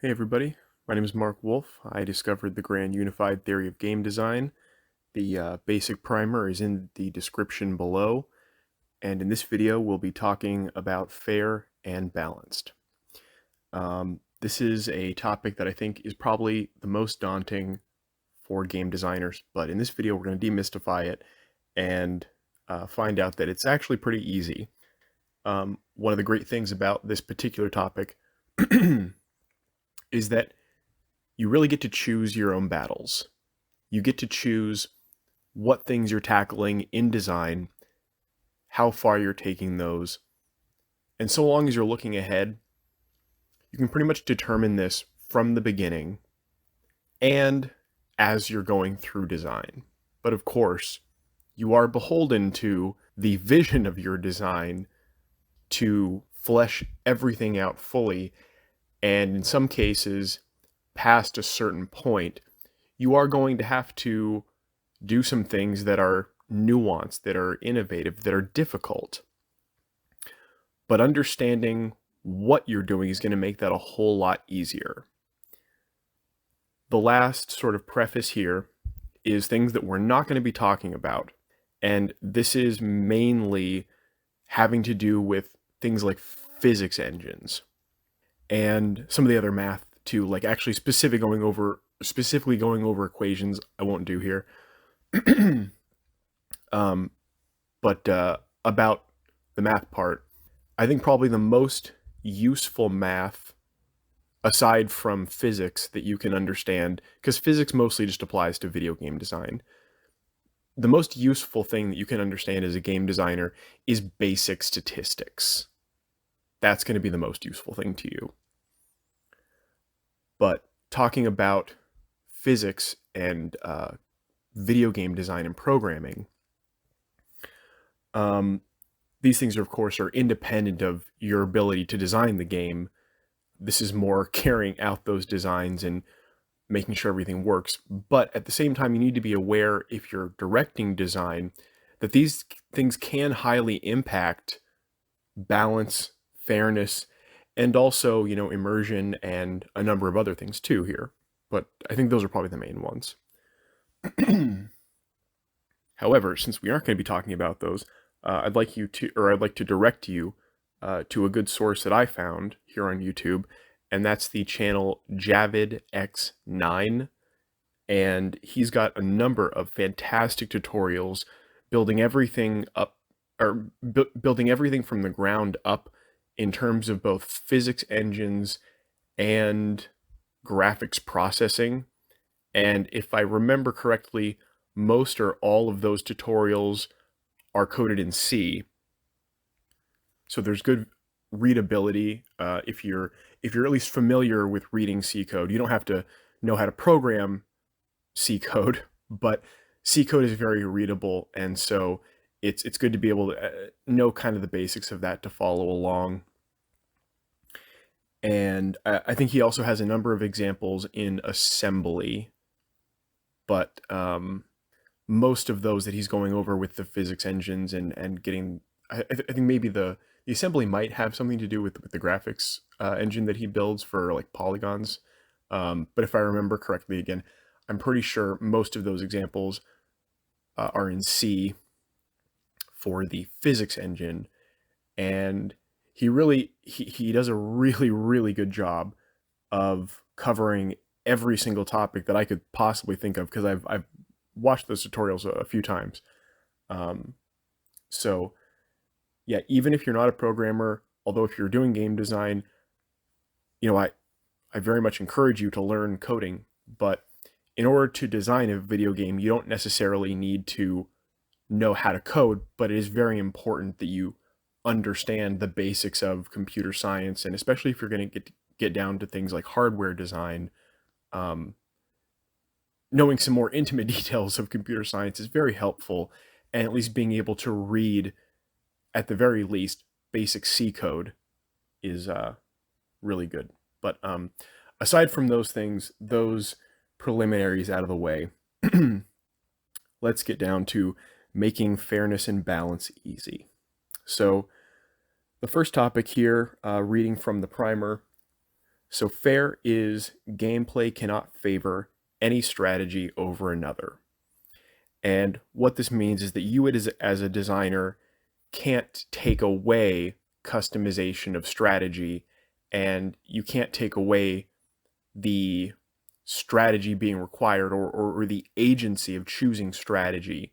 Hey everybody, my name is Mark Wolf. I discovered the grand unified theory of game design. The basic primer is in the description below, and in this video we'll be talking about fair and balanced. This is a topic that I think is probably the most daunting for game designers, but in this video we're going to demystify it and find out that it's actually pretty easy. One of the great things about this particular topic is that you really get to choose your own battles. You get to choose what things you're tackling in design, how far you're taking those, and so long as you're looking ahead, you can pretty much determine this from the beginning and as you're going through design. But of course, you are beholden to the vision of your design to flesh everything out fully, and in some cases, past a certain point, you are going to have to do some things that are nuanced, that are innovative, that are difficult. But understanding what you're doing is going to make that a whole lot easier. The last sort of preface here is things that we're not going to be talking about. And this is mainly having to do with things like physics engines and some of the other math too, like actually specifically going over equations I won't do here. But about the math part, I think probably the most useful math aside from physics that you can understand, because physics mostly just applies to video game design. The most useful thing that you can understand as a game designer is basic statistics. That's going to be the most useful thing to you. But talking about physics and video game design and programming, these things, of course, are independent of your ability to design the game. This is more carrying out those designs and making sure everything works. But at the same time, you need to be aware, if you're directing design, that these things can highly impact balance, fairness, and also, immersion and a number of other things too here. But I think those are probably the main ones. However, since we aren't going to be talking about those, I'd like to direct you to a good source that I found here on YouTube, and that's the channel JavidX9, and he's got a number of fantastic tutorials building everything up, or building everything from the ground up in terms of both physics engines and graphics processing. And if I remember correctly, most or all of those tutorials are coded in C. So there's good readability if you're at least familiar with reading C code. You don't have to know how to program C code, but C code is very readable, and so it's good to be able to know kind of the basics of that to follow along. And I think he also has a number of examples in assembly, but most of those that he's going over with the physics engines and getting, I think maybe the assembly might have something to do with the graphics engine that he builds for like polygons. But if I remember correctly, again, I'm pretty sure most of those examples are in C for the physics engine, and he does a really good job of covering every single topic that I could possibly think of, because I've watched those tutorials a few times. So yeah, even if you're not a programmer, although if you're doing game design, I very much encourage you to learn coding, but in order to design a video game, you don't necessarily need to know how to code, but it is very important that you understand the basics of computer science, and especially if you're going to get down to things like hardware design, knowing some more intimate details of computer science is very helpful, and at least being able to read, at the very least, basic C code is really good. But aside from those things, those preliminaries out of the way, let's get down to making fairness and balance easy. So the first topic here, reading from the primer, So fair is gameplay cannot favor any strategy over another. And what this means is that you as a designer can't take away customization of strategy, and you can't take away the strategy being required, or the agency of choosing strategy.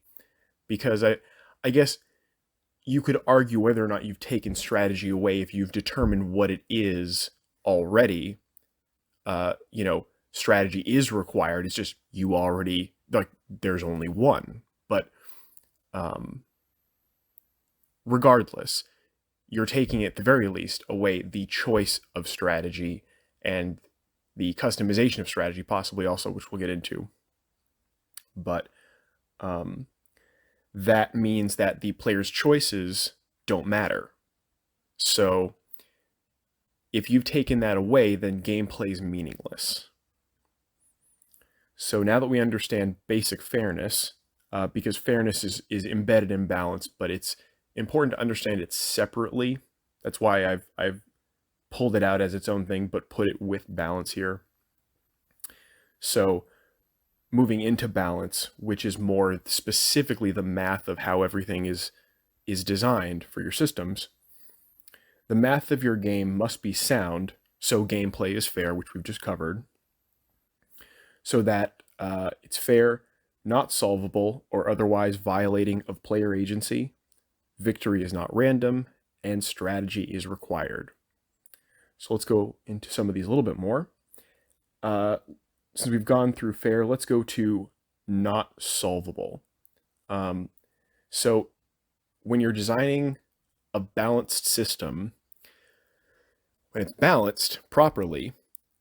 Because I guess you could argue whether or not you've taken strategy away if you've determined what it is already. Strategy is required. It's just you already, like, there's only one. But regardless, you're taking at the very least away the choice of strategy and the customization of strategy, possibly also, which we'll get into. But that means that the player's choices don't matter. So if you've taken that away, then gameplay is meaningless. So now that we understand basic fairness, because fairness is embedded in balance, but it's important to understand it separately. That's why I've pulled it out as its own thing, but put it with balance here. So moving into balance, which is more specifically the math of how everything is designed for your systems. The math of your game must be sound, so gameplay is fair, which we've just covered, so that it's fair, not solvable, or otherwise violating of player agency. Victory is not random, and strategy is required. So let's go into some of these a little bit more. Since we've gone through fair, let's go to not solvable. So when you're designing a balanced system, when it's balanced properly,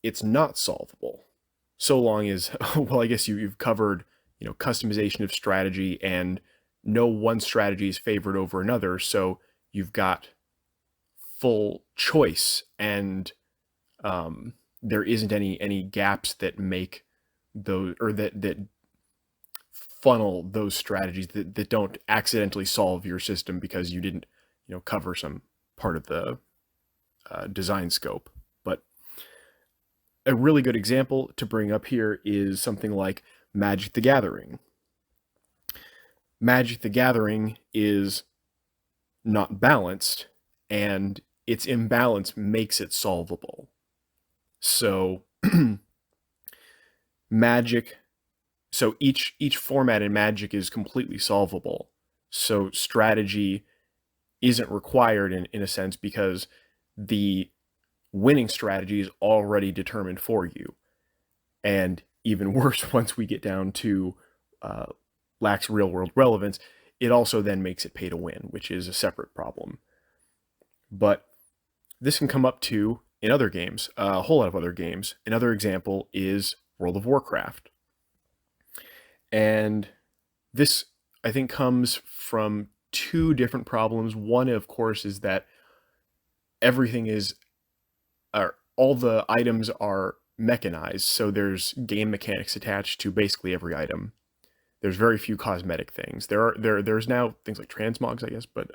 it's not solvable. So long as, well, I guess you've covered, customization of strategy, and no one strategy is favored over another. So you've got full choice, and there isn't any gaps that make those, or that funnel those strategies that don't accidentally solve your system because you didn't, cover some part of the design scope. But a really good example to bring up here is something like Magic the Gathering. Magic the Gathering is not balanced, and its imbalance makes it solvable. So each format in Magic is completely solvable. So strategy isn't required in a sense, because the winning strategy is already determined for you. And even worse, once we get down to lacks real world relevance, it also then makes it pay to win, which is a separate problem. But this can come up to in other games, a whole lot of other games. Another example is World of Warcraft. And this, I think, comes from two different problems. One, of course, is that all the items are mechanized, so there's game mechanics attached to basically every item. There's very few cosmetic things. There's now things like transmogs, I guess, but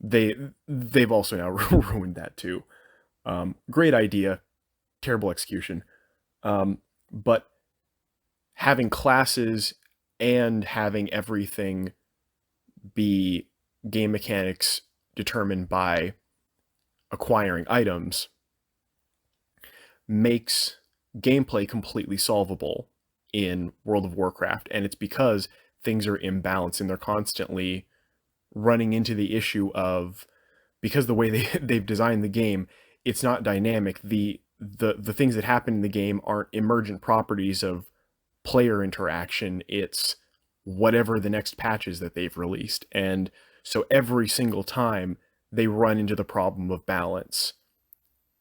they've also now ruined that too. Great idea, terrible execution. But having classes and having everything be game mechanics determined by acquiring items makes gameplay completely solvable in World of Warcraft. And it's because things are imbalanced, and they're constantly running into the issue of, because the way they've designed the game, it's not dynamic. The things that happen in the game aren't emergent properties of player interaction. It's whatever the next patch is that they've released. And so every single time they run into the problem of balance.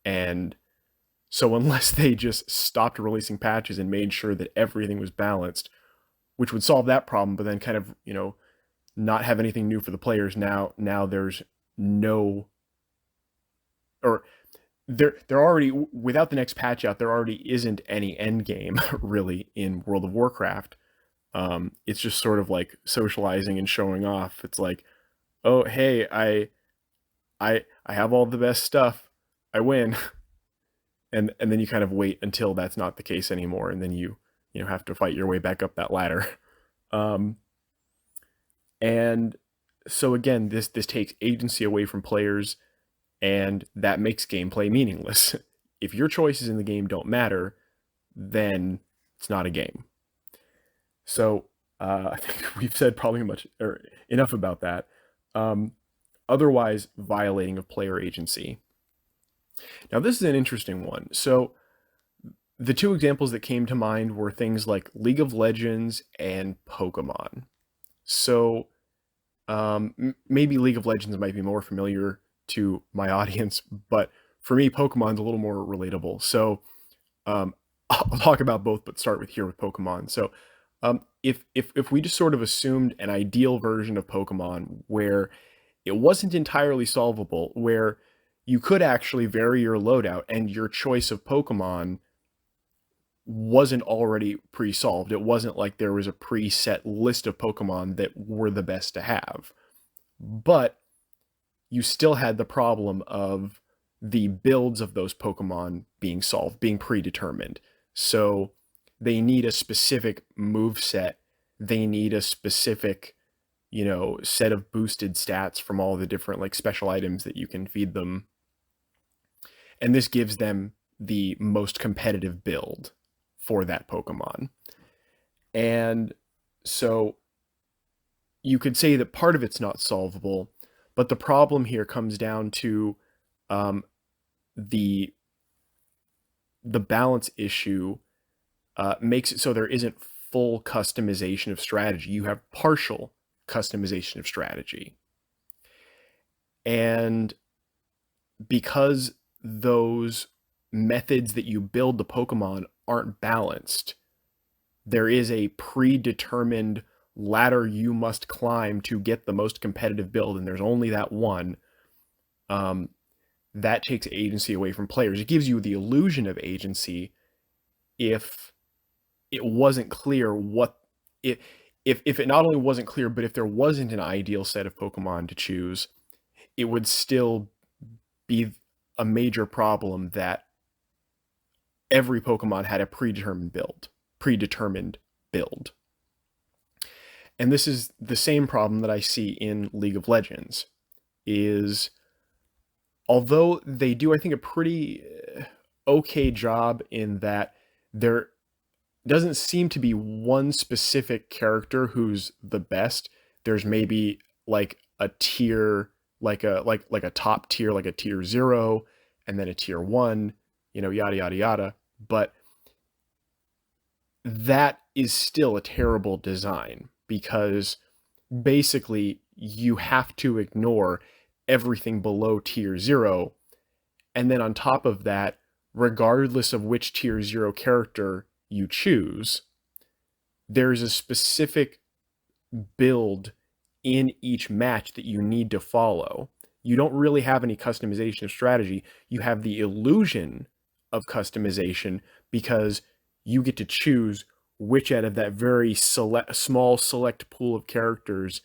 And so unless they just stopped releasing patches and made sure that everything was balanced, which would solve that problem, but then kind of, not have anything new for the players, now there's no, or there already, without the next patch out, there already isn't any end game really in World of Warcraft. It's just sort of like socializing and showing off. It's like, oh, hey, I have all the best stuff. I win. and then you kind of wait until that's not the case anymore, and then you have to fight your way back up that ladder. Um, and so again, this takes agency away from players, and that makes gameplay meaningless. If your choices in the game don't matter, then it's not a game. So I think we've said probably much or enough about that. Otherwise, violating of player agency. Now, this is an interesting one. So the two examples that came to mind were things like League of Legends and Pokemon. So maybe League of Legends might be more familiar to my audience, but for me, Pokemon's a little more relatable. So I'll talk about both, but start with Pokemon. So if we just sort of assumed an ideal version of Pokemon where it wasn't entirely solvable, where you could actually vary your loadout and your choice of Pokemon wasn't already pre-solved. It wasn't like there was a preset list of Pokemon that were the best to have. But you still had the problem of the builds of those Pokemon being solved, being predetermined. So they need a specific move set. They need a specific, set of boosted stats from all the different like special items that you can feed them. And this gives them the most competitive build for that Pokemon. And so you could say that part of it's not solvable, but the problem here comes down to the balance issue makes it so there isn't full customization of strategy. You have partial customization of strategy. And because those methods that you build the Pokemon aren't balanced, there is a predetermined ladder you must climb to get the most competitive build, and there's only that one. That takes agency away from players. It gives you the illusion of agency if it wasn't clear if it not only wasn't clear, but if there wasn't an ideal set of Pokemon to choose, it would still be a major problem that every Pokemon had a predetermined build. And this is the same problem that I see in League of Legends, is although they do, I think, a pretty okay job in that there doesn't seem to be one specific character who's the best. There's maybe like a tier, like a top tier, like a tier 0, and then a tier 1, yada yada yada. But that is still a terrible design, because basically you have to ignore everything below tier 0, and then on top of that, regardless of which tier 0 character you choose, there's a specific build in each match that you need to follow. You don't really have any customization of strategy. You have the illusion of customization because you get to choose which out of that very small select pool of characters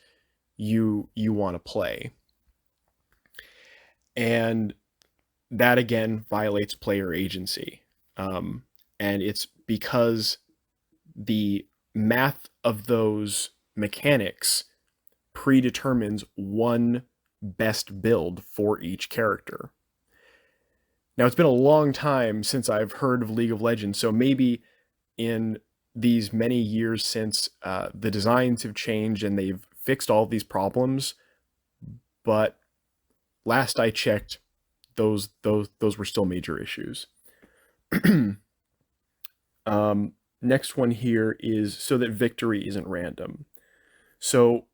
you want to play. And that again violates player agency. And it's because the math of those mechanics predetermines one best build for each character. Now, it's been a long time since I've heard of League of Legends, so maybe in these many years since the designs have changed and they've fixed all these problems, but last I checked, those were still major issues. Next one here is so that victory isn't random. So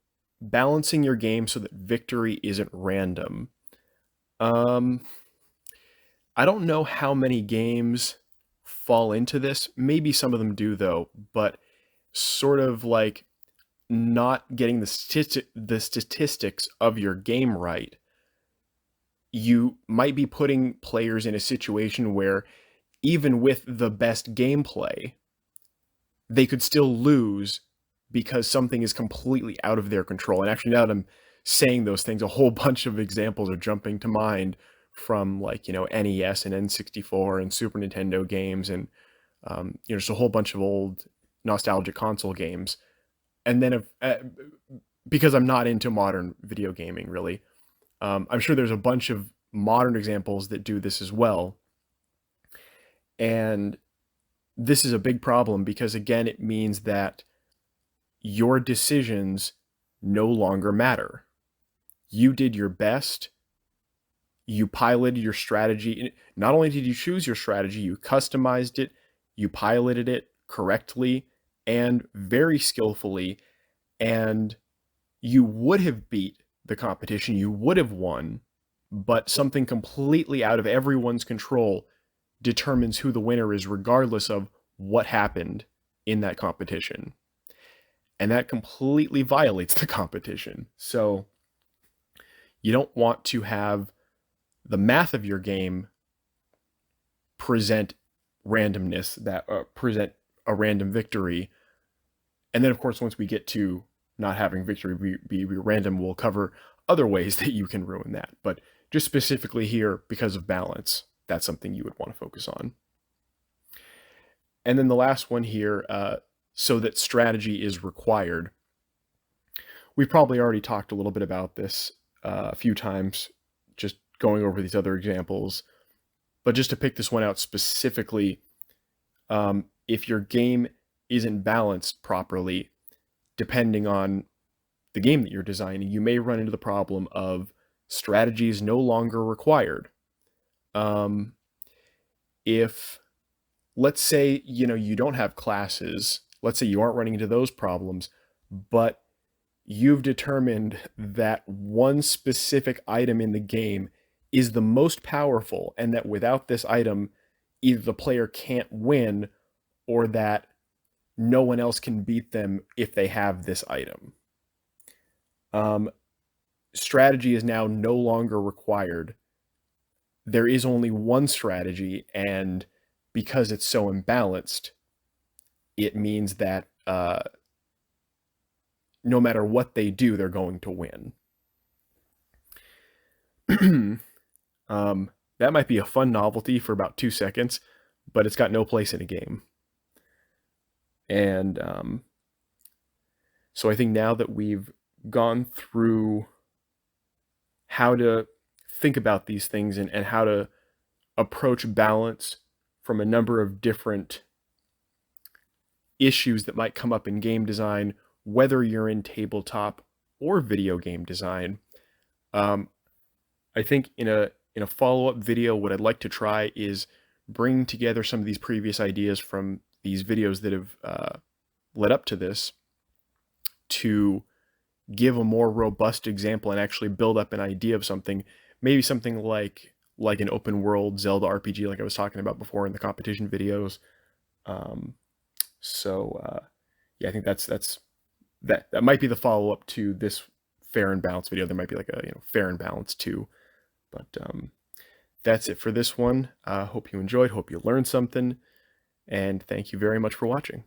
balancing your game so that victory isn't random. I don't know how many games fall into this. Maybe some of them do though, but sort of like not getting the statistics of your game right. You might be putting players in a situation where even with the best gameplay, they could still lose because something is completely out of their control. And actually, now that I'm saying those things, a whole bunch of examples are jumping to mind from like, NES and N64 and Super Nintendo games and, just a whole bunch of old nostalgic console games. And then because I'm not into modern video gaming really, I'm sure there's a bunch of modern examples that do this as well. And this is a big problem because, again, it means that your decisions no longer matter. You did your best. You piloted your strategy. Not only did you choose your strategy, you customized it, you piloted it correctly and very skillfully, and you would have beat the competition, you would have won, but something completely out of everyone's control determines who the winner is regardless of what happened in that competition. And that completely violates the competition. So you don't want to have the math of your game present randomness, that present a random victory. And then, of course, once we get to not having victory be random, we'll cover other ways that you can ruin that. But just specifically here, because of balance, that's something you would want to focus on. And then the last one here, so that strategy is required. We've probably already talked a little bit about this a few times, just going over these other examples. But just to pick this one out specifically, if your game isn't balanced properly, depending on the game that you're designing, you may run into the problem of strategy is no longer required. If, let's say, you don't have classes, let's say you aren't running into those problems, but you've determined that one specific item in the game is the most powerful, and that without this item, either the player can't win or that no one else can beat them if they have this item. Strategy is now no longer required. There is only one strategy, and because it's so imbalanced, it means that no matter what they do, they're going to win. That might be a fun novelty for about 2 seconds, but it's got no place in a game. And so I think now that we've gone through how to think about these things and how to approach balance from a number of different issues that might come up in game design, whether you're in tabletop or video game design, I think in a follow-up video, what I'd like to try is bring together some of these previous ideas from these videos that have led up to this to give a more robust example and actually build up an idea of something, maybe something like an open world Zelda RPG like I was talking about before in the competition videos. Yeah, I think that might be the follow-up to this fair and balanced video. There might be like a fair and balanced too. But that's it for this one. Hope you enjoyed, hope you learned something, and thank you very much for watching.